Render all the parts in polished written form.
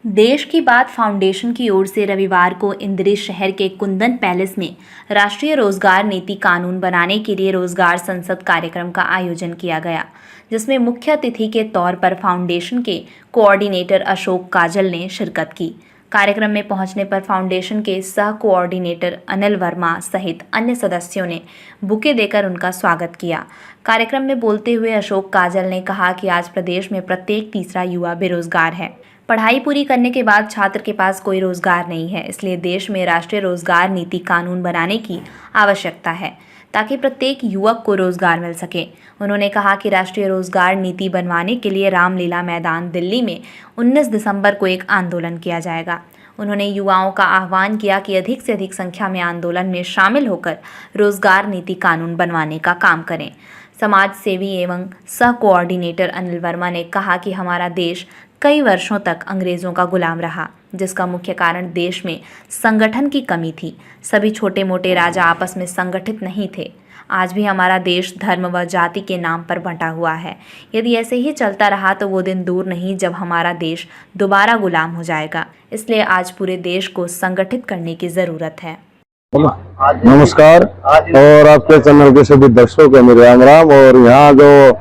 देश की बात फाउंडेशन की ओर से रविवार को इंदिरा शहर के कुंदन पैलेस में राष्ट्रीय रोजगार नीति कानून बनाने के लिए रोजगार संसद कार्यक्रम का आयोजन किया गया, जिसमें मुख्य अतिथि के तौर पर फाउंडेशन के कोऑर्डिनेटर अशोक काजल ने शिरकत की। कार्यक्रम में पहुंचने पर फाउंडेशन के सह कोऑर्डिनेटर अनिल वर्मा सहित अन्य सदस्यों ने बुके देकर उनका स्वागत किया। कार्यक्रम में बोलते हुए अशोक काजल ने कहा कि आज प्रदेश में प्रत्येक तीसरा युवा बेरोजगार है। पढ़ाई पूरी करने के बाद छात्र के पास कोई रोजगार नहीं है, इसलिए देश में राष्ट्रीय रोजगार नीति कानून बनाने की आवश्यकता है ताकि प्रत्येक युवक को रोजगार मिल सके। उन्होंने कहा कि राष्ट्रीय रोजगार नीति बनवाने के लिए रामलीला मैदान दिल्ली में 19 दिसंबर को एक आंदोलन किया जाएगा। उन्होंने युवाओं का आह्वान किया कि अधिक से अधिक संख्या में आंदोलन में शामिल होकर रोजगार नीति कानून बनवाने का काम करें। समाज सेवी एवं सह कोऑर्डिनेटर अनिल वर्मा ने कहा कि हमारा देश कई वर्षों तक अंग्रेजों का गुलाम रहा, जिसका मुख्य कारण देश में संगठन की कमी थी। सभी छोटे मोटे राजा आपस में संगठित नहीं थे। आज भी हमारा देश धर्म व जाति के नाम पर बंटा हुआ है। यदि ऐसे ही चलता रहा तो वो दिन दूर नहीं जब हमारा देश दोबारा गुलाम हो जाएगा। इसलिए आज पूरे देश को संगठित करने की जरूरत है। नमस्कार और आपके चैनल के सभी दर्शकों को मेरे राम राम। और यहाँ जो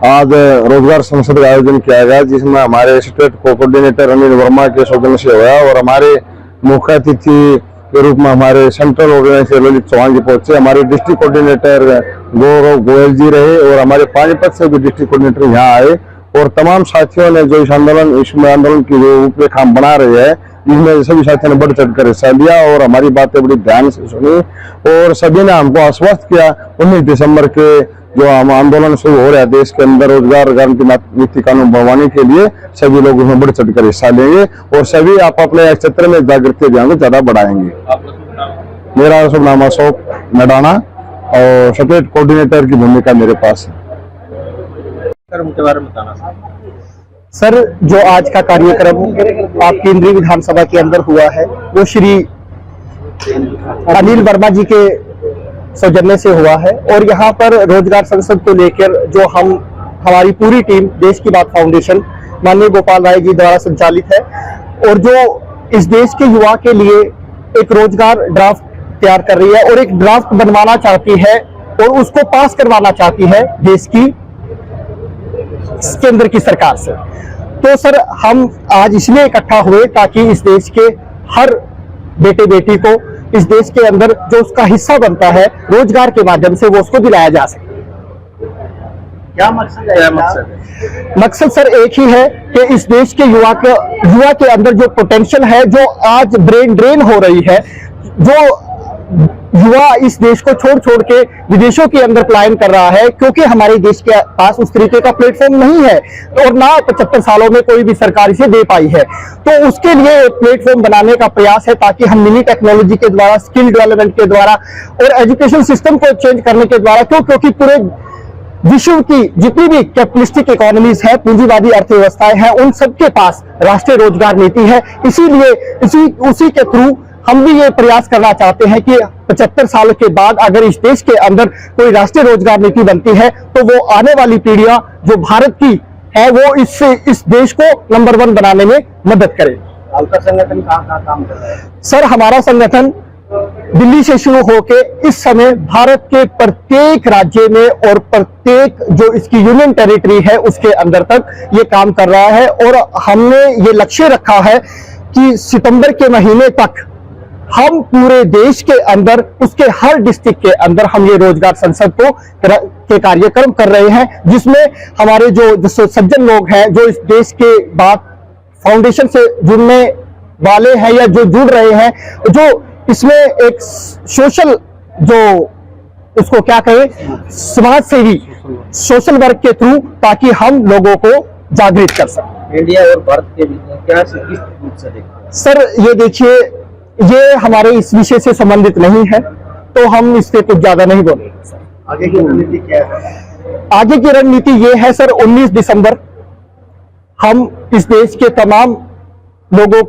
आज रोजगार संसद का आयोजन किया गया, जिसमें हमारे स्टेट कोऑर्डिनेटर अनिल वर्मा के सौजन्य से हुआ और हमारे मुख्य अतिथि के रूप में हमारे सेंट्रल ऑर्गेनाइजेशन ललित चौहान जी पहुंचे। हमारे डिस्ट्रिक्ट कोऑर्डिनेटर गौरव गोयल जी रहे और हमारे पानीपत से भी डिस्ट्रिक्ट कोऑर्डिनेटर यहाँ आए और तमाम साथियों ने जो इस आंदोलन की जो रूपरेखा बना रहे हैं, जिसमें सभी साथियों ने बढ़ चढ़ कर हिस्सा लिया और हमारी बातें बड़ी ध्यान से सुनी और सभी ने हमको आश्वस्त किया 19 दिसंबर के जो हम आंदोलन शुरू हो रहा है देश के अंदर रोजगार नीति कानून बनवाने के लिए, सभी लोग उसमें बढ़ चढ़ कर हिस्सा लेंगे और सभी आप अपने क्षेत्र में जागृति अभियान को ज्यादा बढ़ाएंगे। मेरा शुभ नाम अशोक मैडाना और स्टेट कोऑर्डिनेटर की भूमिका मेरे पास है। उनके बारे में बताना सर, जो आज का कार्यक्रम आप केंद्रीय विधानसभा के अंदर हुआ है वो श्री अनिल वर्मा जी के सौजन्य से हुआ है और यहाँ पर रोजगार संसद को लेकर जो हमारी पूरी टीम देश की बात फाउंडेशन माननीय गोपाल राय जी द्वारा संचालित है और जो इस देश के युवा के लिए एक रोजगार ड्राफ्ट तैयार कर रही है और एक ड्राफ्ट बनवाना चाहती है और उसको पास करवाना चाहती है देश की केंद्र की सरकार से। तो सर, हम आज इसलिए इकट्ठा हुए ताकि इस देश के हर बेटे बेटी को इस देश के अंदर जो उसका हिस्सा बनता है रोजगार के माध्यम से वो उसको दिलाया जा सके। क्या मकसद है? मकसद सर एक ही है कि इस देश के युवा के अंदर जो पोटेंशियल है, जो आज ब्रेन ड्रेन हो रही है, जो युवा इस देश को छोड़ के विदेशों के अंदर पलायन कर रहा है क्योंकि हमारे देश के पास उस तरीके का प्लेटफॉर्म नहीं है और ना 75 सालों में कोई भी सरकार इसे दे पाई है। तो उसके लिए प्लेटफॉर्म बनाने का प्रयास है ताकि हम मिनी टेक्नोलॉजी के द्वारा, स्किल डेवलपमेंट के द्वारा और एजुकेशन सिस्टम को चेंज करने के द्वारा, क्योंकि पूरे विश्व की जितनी भी कैपिटलिस्टिक इकोनॉमीज है, पूंजीवादी अर्थव्यवस्थाएं हैं, उन सबके पास राष्ट्रीय रोजगार नीति है। इसीलिए उसी के थ्रू हम भी ये प्रयास करना चाहते हैं कि 75 साल के बाद अगर इस देश के अंदर कोई राष्ट्रीय रोजगार नीति बनती है तो वो आने वाली पीढ़ियां जो भारत की है वो इस देश को नंबर 1 बनाने में मदद करे। आपका संगठन कहाँ काम कर रहा है? सर, हमारा संगठन दिल्ली से शुरू होके इस समय भारत के प्रत्येक राज्य में और प्रत्येक जो इसकी यूनियन टेरिटरी है उसके अंदर तक ये काम कर रहा है और हमने ये लक्ष्य रखा है कि सितंबर के महीने तक हम पूरे देश के अंदर उसके हर डिस्ट्रिक्ट के अंदर हम ये रोजगार संसद के कार्यक्रम कर रहे हैं, जिसमें हमारे जो सज्जन लोग हैं जो इस देश के बाद फाउंडेशन से जुड़ने वाले हैं या जो जुड़ रहे हैं, जो इसमें एक सोशल जो उसको क्या कहें समाज सेवी सोशल वर्क के थ्रू ताकि हम लोगों को जागृत कर सकें। इंडिया और भारत के बीच क्या किस रूप से देखते हैं? सर, ये देखिए, ये हमारे इस विषय से संबंधित नहीं है तो हम इस पे कुछ ज्यादा नहीं बोलेंगे। आगे की रणनीति क्या है? आगे की रणनीति ये है सर, 19 दिसंबर हम इस देश के तमाम लोगों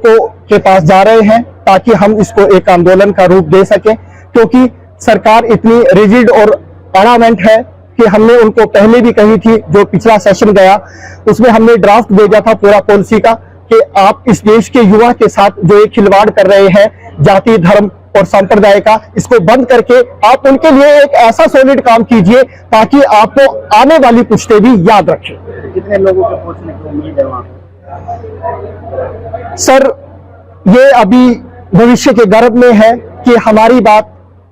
के पास जा रहे हैं ताकि हम इसको एक आंदोलन का रूप दे सकें, क्योंकि सरकार इतनी रिजिड और अड़ामेंट है कि हमने उनको पहले भी कही थी। जो पिछला सेशन गया उसमें हमने ड्राफ्ट भेजा था पूरा पॉलिसी का कि आप इस देश के युवा के साथ जो ये खिलवाड़ कर रहे हैं जाति धर्म और संप्रदाय का, इसको बंद करके आप उनके लिए एक ऐसा सॉलिड काम कीजिए ताकि आपको आने वाली पुश्तें भी याद रखें। कितने लोगों के पहुंचने की उम्मीद है वहाँ पे? सर, ये अभी भविष्य के गर्भ में है कि हमारी बात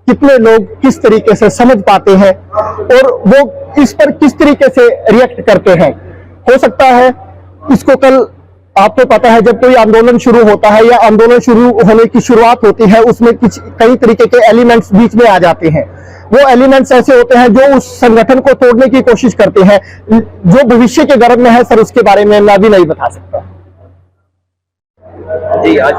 कितने लोग किस तरीके से समझ पाते हैं और वो इस पर किस तरीके से रिएक्ट करते हैं। हो सकता है इसको कल, आपको पता है जब कोई आंदोलन शुरू होता है या आंदोलन शुरू होने की शुरुआत होती है उसमें कई तरीके के एलिमेंट्स बीच में आ जाते हैं। वो एलिमेंट्स ऐसे होते हैं जो उस संगठन को तोड़ने की कोशिश करते हैं। जो भविष्य के गर्भ में है सर, उसके बारे में मैं भी नहीं बता सकता। जी, आज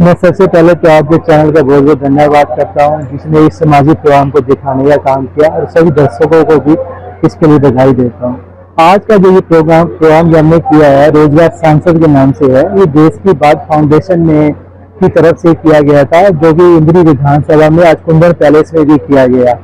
मैं सबसे पहले तो आपके चैनल का बहुत बहुत धन्यवाद करता हूं जिसने इस सामाजिक प्रोग्राम को दिखाने का काम किया, और सभी दर्शकों को भी इसके लिए बधाई देता हूं। आज का जो ये प्रोग्राम जो हमने किया है रोजगार सांसद के नाम से है, ये देश की बात फाउंडेशन में की तरफ से किया गया था, जो कि इंद्री विधानसभा में आज कुंदन पैलेस में भी किया गया।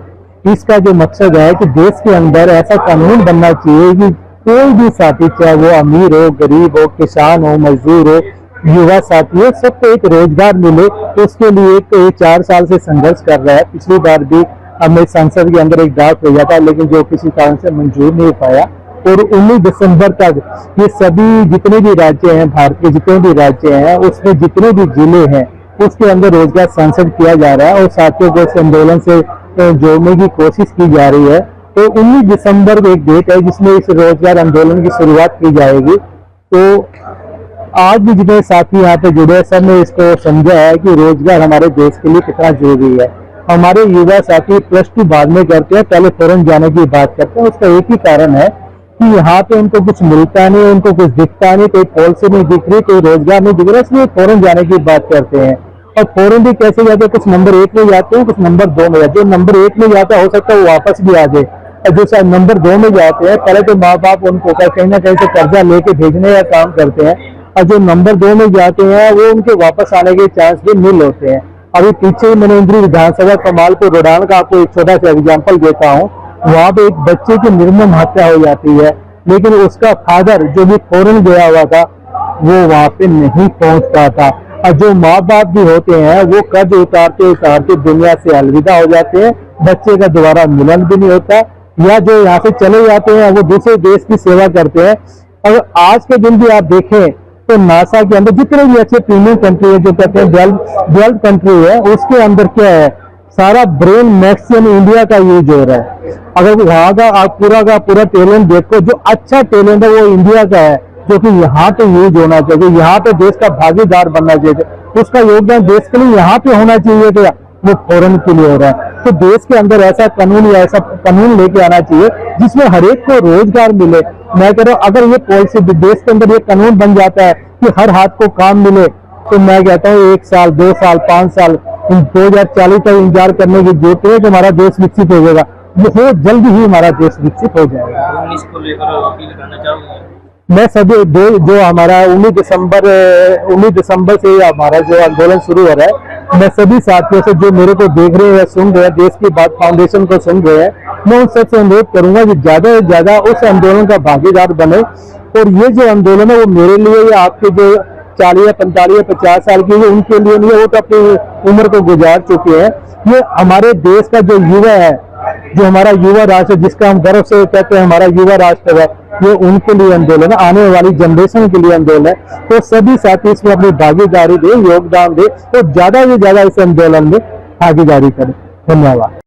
इसका जो मकसद है कि देश के अंदर ऐसा कानून बनना चाहिए कि कोई भी साथी, चाहे वो अमीर हो, गरीब हो, किसान हो, मजदूर हो, युवा साथी हो, सबको एक रोजगार मिले। तो उसके लिए एक 4 साल से संघर्ष कर रहा है। पिछली बार भी हमें संसद के अंदर एक ड्राफ्ट भेजा था, लेकिन जो किसी कारण से मंजूर नहीं पाया। और 19 दिसंबर तक ये सभी जितने भी राज्य हैं, भारत के जितने भी राज्य हैं, उसमें जितने भी जिले हैं, उसके अंदर रोजगार सांसद किया जा रहा है और साथियों को इस आंदोलन से जोड़ने की कोशिश की जा रही है। तो 19 दिसंबर को एक डेट है जिसमें इस रोजगार आंदोलन की शुरुआत की जाएगी। तो आज भी जितने साथी यहाँ पे जुड़े हैं, सब ने इसको समझा है कि रोजगार हमारे देश के लिए कितना जरूरी है। हमारे युवा साथी +2 बाद में करते हैं, पहले फॉरेन जाने की बात करते हैं। उसका एक ही कारण है कि यहाँ पे उनको कुछ मिलता नहीं, उनको कुछ दिखता नहीं, कोई पॉलिसी नहीं दिख रही, कोई रोजगार नहीं दिख रहा, इसलिए फॉरेन जाने की बात करते हैं। और फॉरेन भी कैसे जाते हैं, कुछ नंबर 1 में जाते हैं, कुछ नंबर 2 में जाते हैं। जो नंबर 1 में जाता है हो सकता है वो वापस भी आ जाए, और जो शायद नंबर 2 में जाते हैं, पहले तो माँ बाप उनको कहीं ना कहीं से कर्जा लेके भेजने का काम करते हैं, और जो नंबर 2 में जाते हैं वो उनके वापस आने के चांस भी मिल होते हैं। अभी पीछे ही मैंने इंद्री विधानसभा कमालपुर रोडान का आपको एक छोटा सा एग्जाम्पल देता हूँ। वहां पे एक बच्चे की निर्मम हत्या हो जाती है, लेकिन उसका फादर जो भी फॉरेन गया हुआ था वो वहां पे नहीं पहुंच पाता। और जो माँ बाप भी होते हैं वो कर्ज उतारते उतारते दुनिया से अलविदा हो जाते हैं, बच्चे का दोबारा मिलन भी नहीं होता, या जो यहाँ से चले जाते हैं वो दूसरे देश की सेवा करते हैं। अगर आज के दिन भी आप देखें तो नासा के अंदर जितने भी अच्छे प्रीमियम कंट्री है, जो कहते हैं डेवलप्ड कंट्री है, उसके अंदर क्या है, सारा ब्रेन मैक्सिमम इंडिया का यूज हो रहा है। अगर वहां का आप पूरा टैलेंट देखो, जो अच्छा टैलेंट है वो इंडिया का है, जो कि यहाँ पे यूज होना चाहिए, यहाँ पे देश का भागीदार बनना चाहिए, उसका योगदान देश के लिए यहाँ पे होना चाहिए, तो वो फॉरेन के लिए हो रहा है। तो देश के अंदर ऐसा कानून या ऐसा कानून लेके आना चाहिए जिसमें हर एक को रोजगार मिले। मैं कह रहा हूँ अगर ये पॉलिसी देश के अंदर ये कानून बन जाता है कि हर हाथ को काम मिले, तो मैं कहता हूँ 1 साल 2 साल 5 साल 2040 तक इंतजार करने की जरूरत है कि हमारा देश विकसित हो जाएगा। बहुत जल्दी ही हमारा देश विकसित हो जाएगा। इसको लेकर अपील करना चाहूंगा। मैं सभी जो हमारा 19 दिसंबर से हमारा जो आंदोलन शुरू हो रहा है, मैं सभी साथियों से जो मेरे को देख रहे हैं, सुन रहे हैं, देश की बात फाउंडेशन को सुन रहे हैं, मैं उन सबसे अनुरोध करूंगा कि ज्यादा से ज्यादा उस आंदोलन का भागीदार बने। और ये जो आंदोलन है वो मेरे लिए या आपके जो 40 या 45 या 50 साल के लिए उनके लिए नहीं है, वो तो अपनी उम्र को गुजार चुके हैं। ये हमारे देश का जो युवा है, जो हमारा युवा राष्ट्र है, जिसका हम गर्व से कहते हैं हमारा युवा राष्ट्र है, ये उनके लिए आंदोलन है, आने वाली जनरेशन के लिए आंदोलन है। तो सभी साथी इसमें अपनी भागीदारी दें, योगदान दें और ज्यादा से ज्यादा इस आंदोलन में भागीदारी करें। धन्यवाद।